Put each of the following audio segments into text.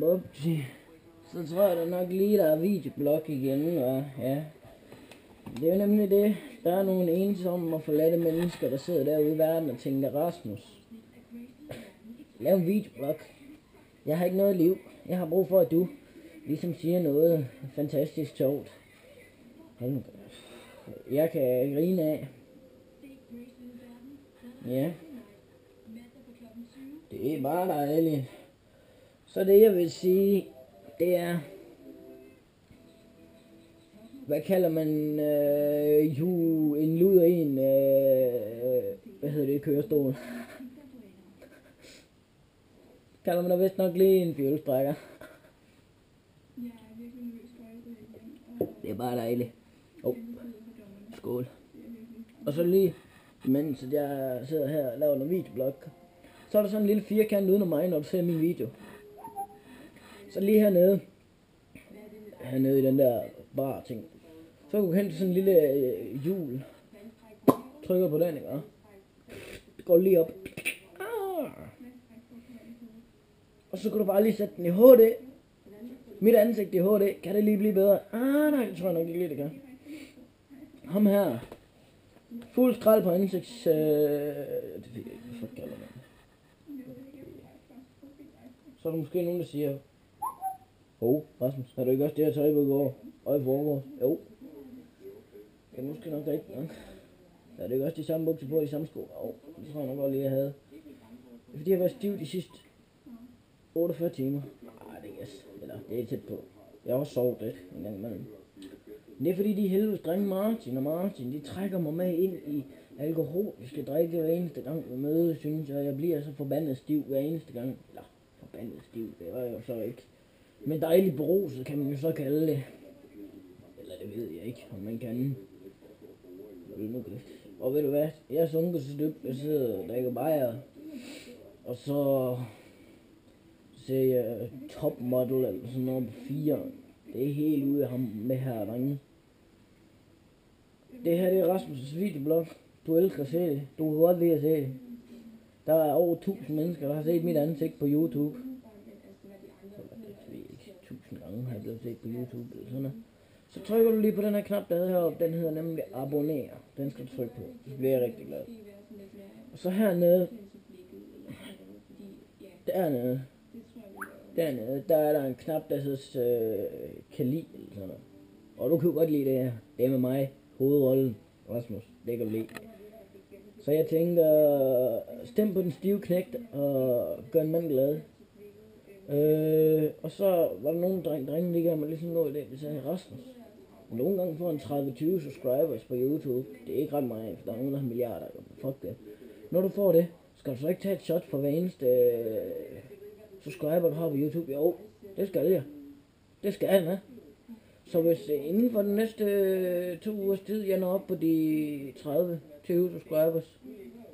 Bubsy. Så tror jeg da nok lige, der er videoblog igen, og ja. Det er jo nemlig det. Der er nogle ensomme og forladte mennesker, der sidder derude i verden og tænker, Rasmus, lav en videoblog. Jeg har ikke noget liv. Jeg har brug for, at du ligesom siger noget fantastisk sjovt. Jeg kan grine af. Ja. Det er bare dejligt. Så det jeg vil sige, det er, hvad kalder man en luder i en, hvad hedder det, kørestol? Kalder man da vist nok lige en fjolstrækker. Det er bare dejligt. Skål. Og så lige, mens jeg sidder her og laver en videoblog, så er der sådan en lille firkant uden om mig, når du ser min video. Så lige hernede i den der bar ting, så kan du hente sådan en lille hjul. Trykker på den, ikke? Det går lige op. Og så kan du bare lige sætte den i HD. Mit ansigt i HD. Kan det lige blive bedre? Nej, det tror jeg nok ikke lige, det kan. Ham her. Fuld skrald på ansigts... hvad kalder man? Så er der måske nogen, der siger, Rasmus, har du ikke også det her tøj på i går? Og i forgårs? Jo. Det er måske nok rigtigt nok. Der er det ikke også de samme bukser på, de samme sko? Det tror jeg nok godt lige, jeg havde. Det er fordi, jeg var stiv de sidste 48 timer. Det er yes. Eller det er tæt på. Jeg har også sovet lidt en gang imellem. Det er fordi, de helvedes drenge Martin, de trækker mig med ind i alkoholiske drikke hver eneste gang vi mødes, synes jeg. Jeg bliver så forbandet stiv hver eneste gang. Eller forbandet stiv, det var jo så ikke. Men dejligt beruset kan man jo så kalde det. Eller det ved jeg ikke, om man kan. Og ved du hvad, jeg er sunket så dybt, jeg sidder og drikker bajer. Og så ser jeg topmodel eller sådan noget på 4. Det er helt ude af ham med her, drenge. Det her det er Rasmus' videoblog. Du elsker at se det. Du kan godt lide at se det. Der er over 1000 mennesker, der har set mit ansigt på YouTube. Det 1000 gange har jeg blevet set på YouTube eller sådan noget. Så trykker du lige på den her knap, der hedder heroppe. Den hedder nemlig abonner. Den skal du trykke på. Så bliver jeg rigtig glad. Og så hernede. Dernede, der er der en knap, der hedder kan lide, eller sådan noget. Og du kan godt lide det her. Det er med mig, hovedrollen, Rasmus. Det kan du lide. Så jeg tænker, stem på den stive knægt og gør en mand glad. Og så var der nogle drenge, der gav mig ligesom noget i dag. Det sagde Rasmus. Nogle gange får en 30-20 subscribers på YouTube. Det er ikke ret meget, for der er nogen, der har milliarder. Fuck det. Når du får det, skal du så ikke tage et shot for hver eneste subscriber, du har på YouTube? Jo, det skal jeg. Det skal jeg, Så hvis inden for den næste 2 ugers tid, jeg når op på de 30-20 subscribers,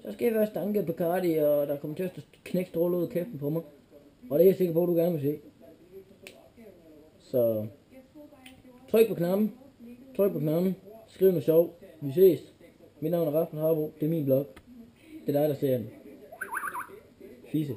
så skal jeg være stanke på Cardi, og der kommer til at knække stråle ud af kæften på mig. Og det er jeg sikker på, at du gerne vil se. Så tryk på knappen. Skriv noget sjov. Vi ses. Mit navn er Rasmus Harbo. Det er min blog. Det er dig, der ser den. Fisse.